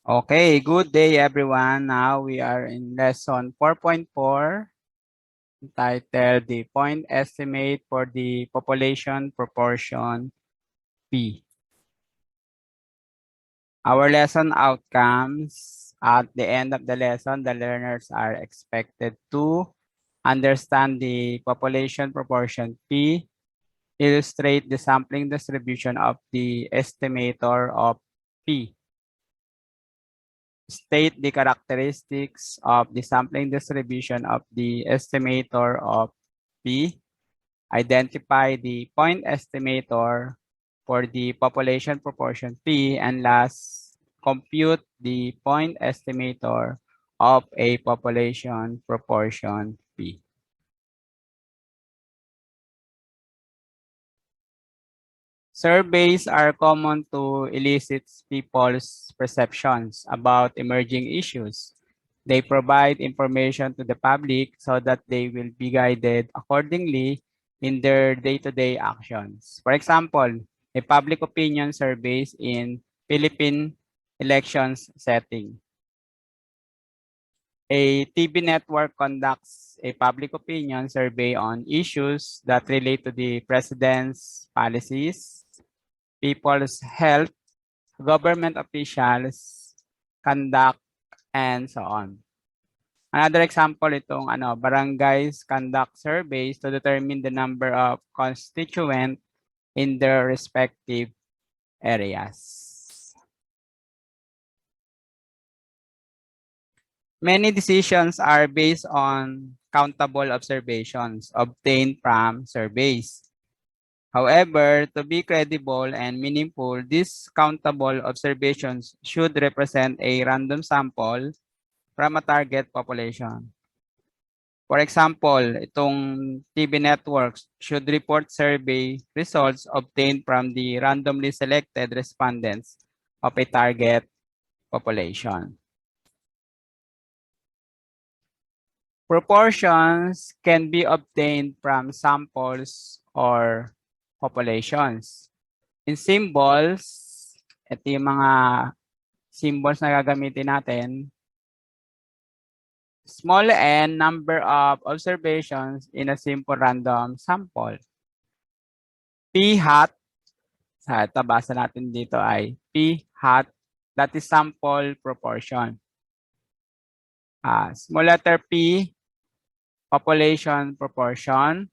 Okay, good day everyone. Now we are in lesson 4.4 entitled the point estimate for the population proportion P. Our lesson outcomes: at the end of the lesson, the learners are expected to understand the population proportion P, illustrate the sampling distribution of the estimator of P, state the characteristics of the sampling distribution of the estimator of P, identify the point estimator for the population proportion P, and last, compute the point estimator of a population proportion P. Surveys are common to elicit people's perceptions about emerging issues. They provide information to the public so that they will be guided accordingly in their day-to-day actions. For example, a public opinion surveys in Philippine elections setting. A TV network conducts a public opinion survey on issues that relate to the president's policies, people's health, government officials, conduct, and so on. Another example itong barangays conduct surveys to determine the number of constituents in their respective areas. Many decisions are based on countable observations obtained from surveys. However, to be credible and meaningful, these countable observations should represent a random sample from a target population. For example, itong TV networks should report survey results obtained from the randomly selected respondents of a target population. Proportions can be obtained from samples or populations. In symbols, ito yung mga symbols na gagamitin natin. Small n, number of observations in a simple random sample. P hat, ito basa natin dito ay P hat, that is sample proportion. Small letter P, population proportion.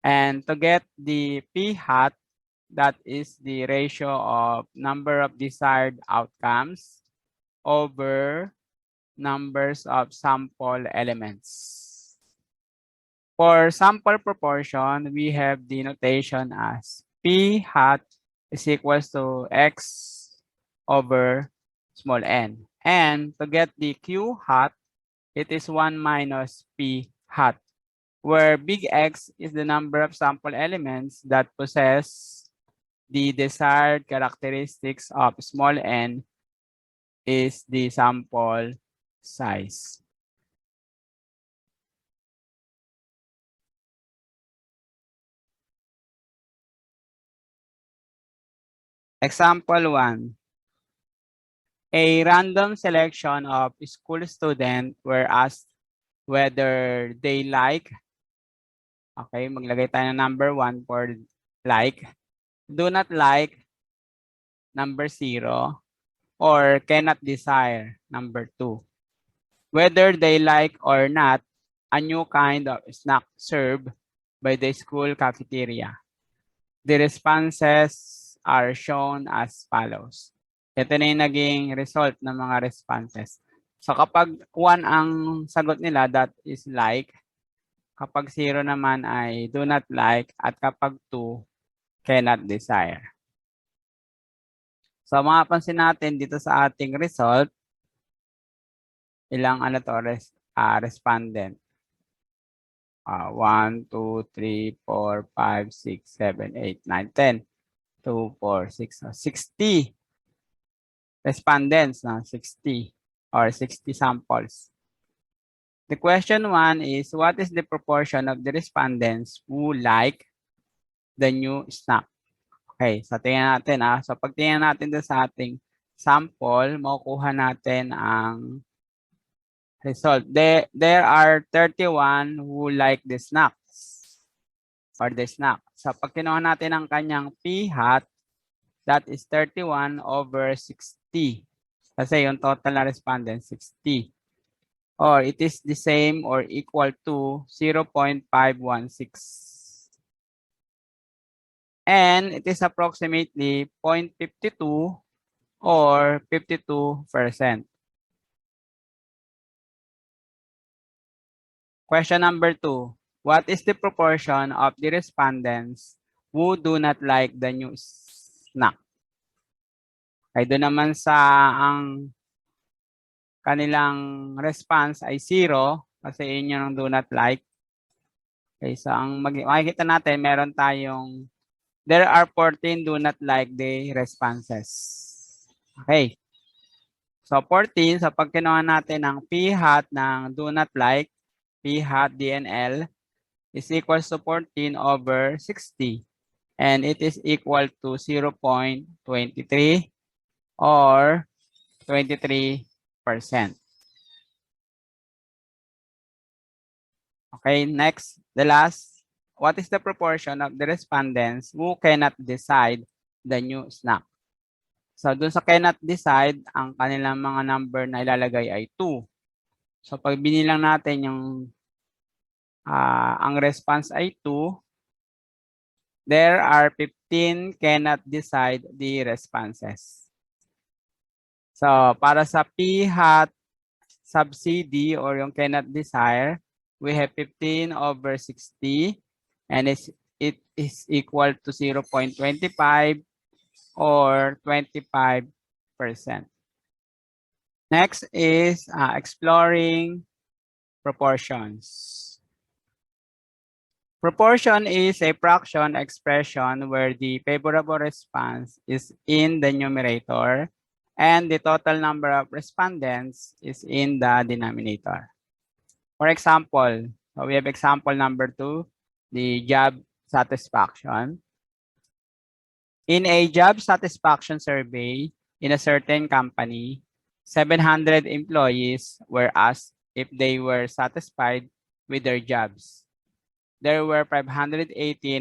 And to get the P hat, that is the ratio of number of desired outcomes over numbers of sample elements. For sample proportion, we have the notation as P hat is equals to X over small n. And to get the Q hat, it is 1 minus P hat, where big X is the number of sample elements that possess the desired characteristics of small n is the sample size. Example 1. A random selection of school students were asked whether they like, okay, maglagay tayo ng number 1 for like, do not like, number 0, or cannot desire, number 2. Whether they like or not a new kind of snack served by the school cafeteria. The responses are shown as follows. Ito na yung naging result ng mga responses. So kapag 1 ang sagot nila, that is like. Kapag 0 naman ay do not like. At kapag 2, cannot desire. So mapapansin natin dito sa ating result, ilang respondent. 1, 2, 3, 4, 5, 6, 7, 8, 9, 10. 2, 4, 6, 60 respondents, 60 or 60 samples. The question 1 is, what is the proportion of the respondents who like the new snack? Okay, so tingnan natin. So pag tingnan natin sa ating sample, makukuha natin ang result. There are 31 who like the snacks or the snack. So pag kinuha natin ang kanyang p hat, that is 31 over 60. Kasi yung total na respondents, 60. Or it is the same or equal to 0.516. And it is approximately 0.52 or 52%. Question number 2. What is the proportion of the respondents who do not like the new snack? Ay doon naman sa ang kanilang response ay 0 kasi yun yung do not like. Okay, so ang makikita natin, meron tayong there are 14 do not like the responses. Okay. So 14, so pag kinuha natin ang p hat ng do not like, p hat DNL is equals to 14 over 60. And it is equal to 0.23 or 23%. Okay, next, the last. What is the proportion of the respondents who cannot decide the new snack? So, dun sa cannot decide, ang kanilang mga number na ilalagay ay 2. So, pag binilang natin yung ang response ay 2, there are 15 cannot decide the responses. So, para sa P hat subsidy or yung cannot desire, we have 15 over 60 and it is equal to 0.25 or 25%. Next is exploring proportions. Proportion is a fraction expression where the favorable response is in the numerator and the total number of respondents is in the denominator. For example, so we have example number 2, the job satisfaction. In a job satisfaction survey in a certain company, 700 employees were asked if they were satisfied with their jobs. There were 518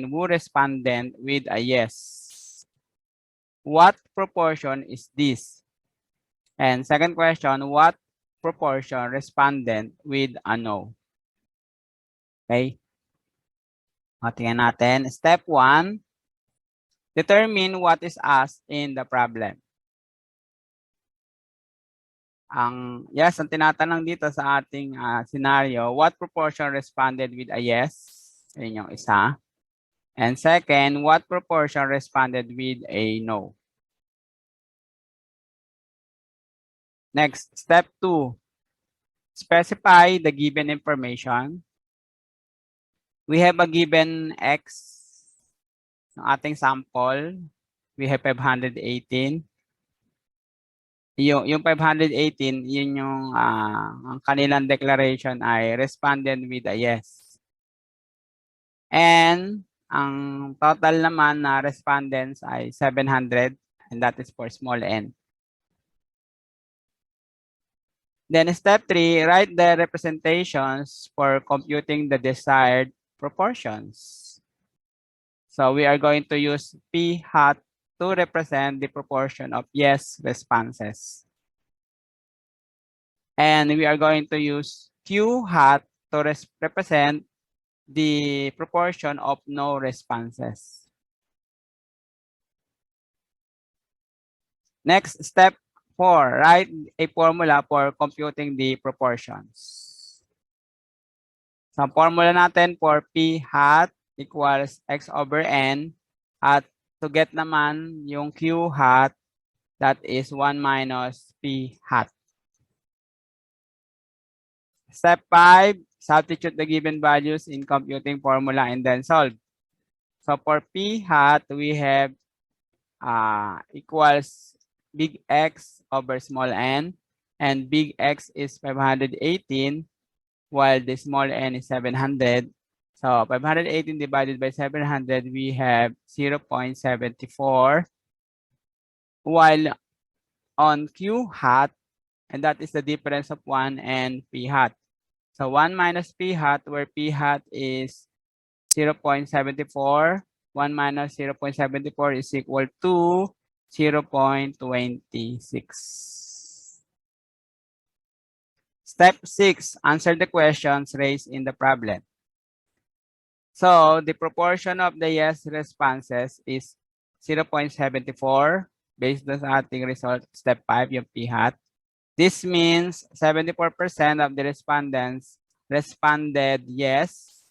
who responded with a yes. What proportion is this? And second question, what proportion responded with a no? Okay. Tingnan natin. Step 1, determine what is asked in the problem. Ang tinatanong dito sa ating scenario, what proportion responded with a yes? Yun yung isa. And second, what proportion responded with a no? Next, step 2, specify the given information. We have a given X ng ating sample. We have 518. Yung 518, yun yung ang kanilang declaration ay responded with a yes. And ang total naman na respondents ay 700 and that is for small n. Then step 3, write the representations for computing the desired proportions. So we are going to use P hat to represent the proportion of yes responses. And we are going to use Q hat to represent the proportion of no responses. Next, step 4, write a formula for computing the proportions. So, ang formula natin for P hat equals X over N at to get naman yung Q hat, that is 1 minus P hat. Step 5, substitute the given values in computing formula and then solve. So for P hat, we have equals big X over small n, and big X is 518, while the small n is 700. So 518 divided by 700, we have 0.74, while on Q hat, and that is the difference of 1 and P hat. So 1 minus P hat, where P hat is 0.74, 1 minus 0.74 is equal to 0.26. Step 6, answer the questions raised in the problem. So the proportion of the yes responses is 0.74 based on sa ating result, step 5, yung P hat. This means 74% of the respondents responded yes,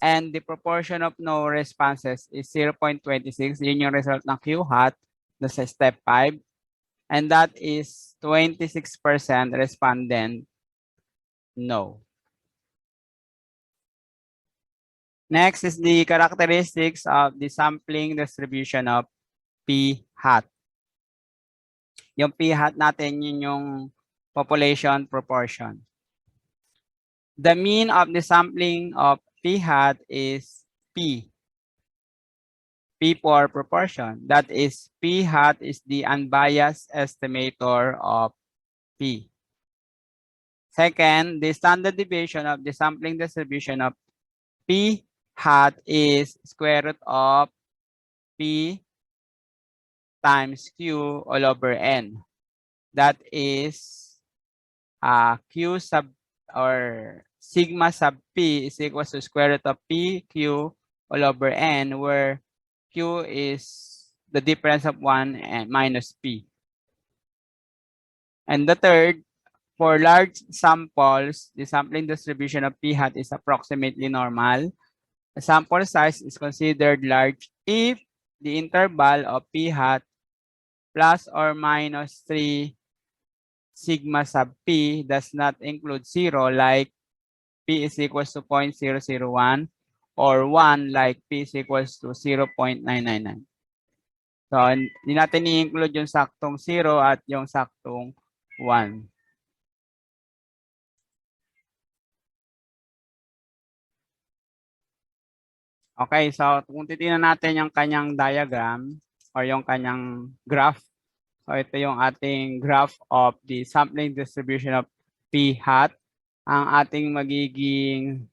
and the proportion of no responses is 0.26. Yun yung result ng Q hat sa step 5. And that is 26% respondent no. Next is the characteristics of the sampling distribution of P hat. Yung P hat natin, yun yung population proportion. The mean of the sampling of P hat is P. P for proportion. That is, P hat is the unbiased estimator of P. Second, the standard deviation of the sampling distribution of P hat is square root of P times Q all over N. That is Q sub or sigma sub P is equal to square root of P Q all over N, where Q is the difference of 1 and minus P. And the third, for large samples, the sampling distribution of P hat is approximately normal. The sample size is considered large if the interval of P hat plus or minus 3 sigma sub P does not include 0, like P is equals to 0.001, or 1 like P is equals to 0.999. So, hindi natin i-include yung saktong 0 at yung saktong 1. Okay, so kung titingnan natin yung kanyang diagram or yung kanyang graph. So, ito yung ating graph of the sampling distribution of P hat. Ang ating magiging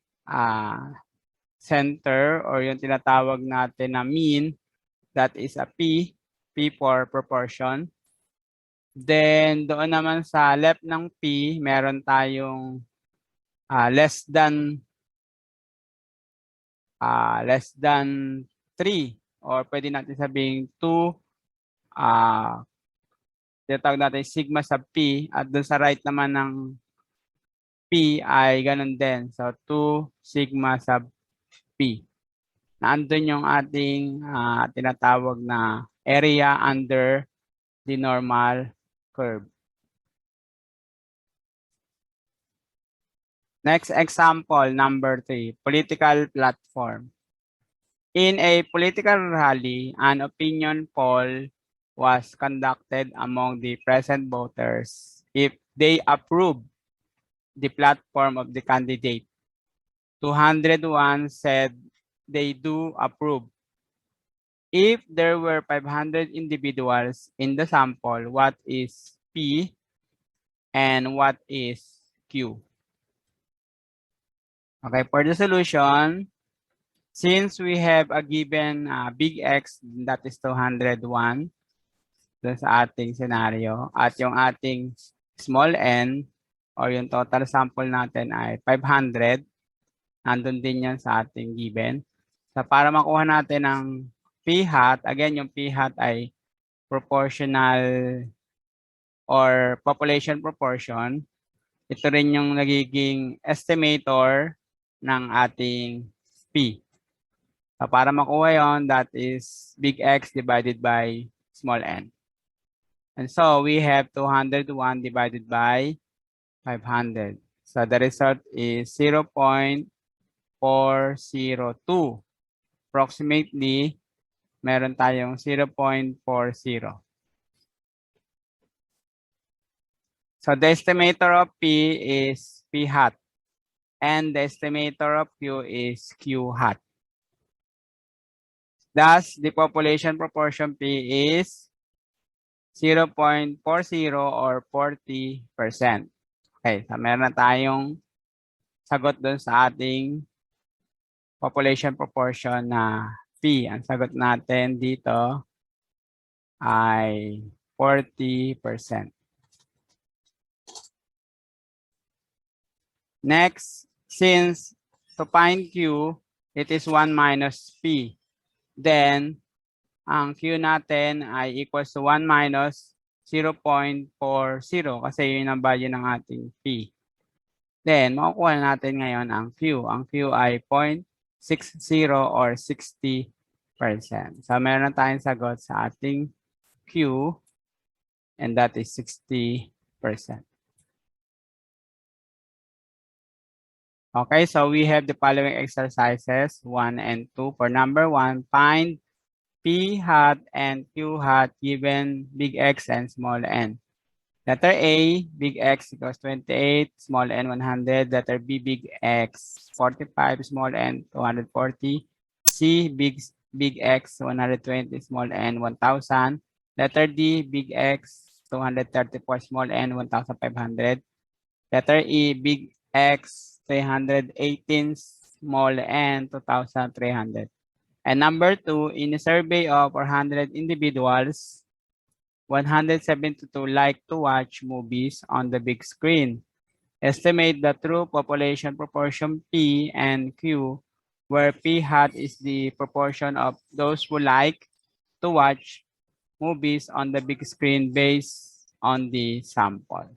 center or yung tinatawag natin na mean, that is a P, P for proportion. Then, doon naman sa left ng P, meron tayong less than 3, or pwede natin sabing 2, tinatawag natin sigma sub P, at doon sa right naman ng P ay ganun din. So, 2 sigma sub P. Naandun yung ating tinatawag na area under the normal curve. Next example, number 3, political platform. In a political rally, an opinion poll was conducted among the present voters if they approve the platform of the candidate. 201 said they do approve. If there were 500 individuals in the sample, what is P and what is Q? Okay, for the solution, since we have a given big X, that is 201, dun sa ating scenario, at yung ating small n, or yung total sample natin ay 500, nandun din yan sa ating given. So, para makuha natin ang P hat, again, yung P hat ay proportional or population proportion. Ito rin yung nagiging estimator ng ating P. So, para makuha yon, that is big X divided by small n. And so, we have 201 divided by 500. So, the result is 0.402. Approximately, meron tayong 0.40. So, the estimator of P is P hat. And the estimator of Q is Q hat. Thus, the population proportion P is 0.40 or 40%. Okay, so meron na tayong sagot doon sa ating population proportion na P. Ang sagot natin dito ay 40%. Next, since to find Q, it is 1 minus P. Then, ang Q natin ay equals to 1 minus 0.40 kasi yun ang value ng ating P. Then, makukuha natin ngayon ang Q. Ang Q ay 0.60 or 60%. So, meron na tayong sagot sa ating Q and that is 60%. Okay, so we have the following exercises 1 and 2. For number 1, find P hat and Q hat given big X and small n. Letter A, big X equals 28, small n 100. Letter B, big X 45, small n 240. C, big X 120, small n 1000. Letter D, big X 234, small n 1500. Letter E, big X 318, small n 2300. And number 2, in a survey of 400 individuals, 172 like to watch movies on the big screen. Estimate the true population proportion P and Q, where P hat is the proportion of those who like to watch movies on the big screen based on the sample.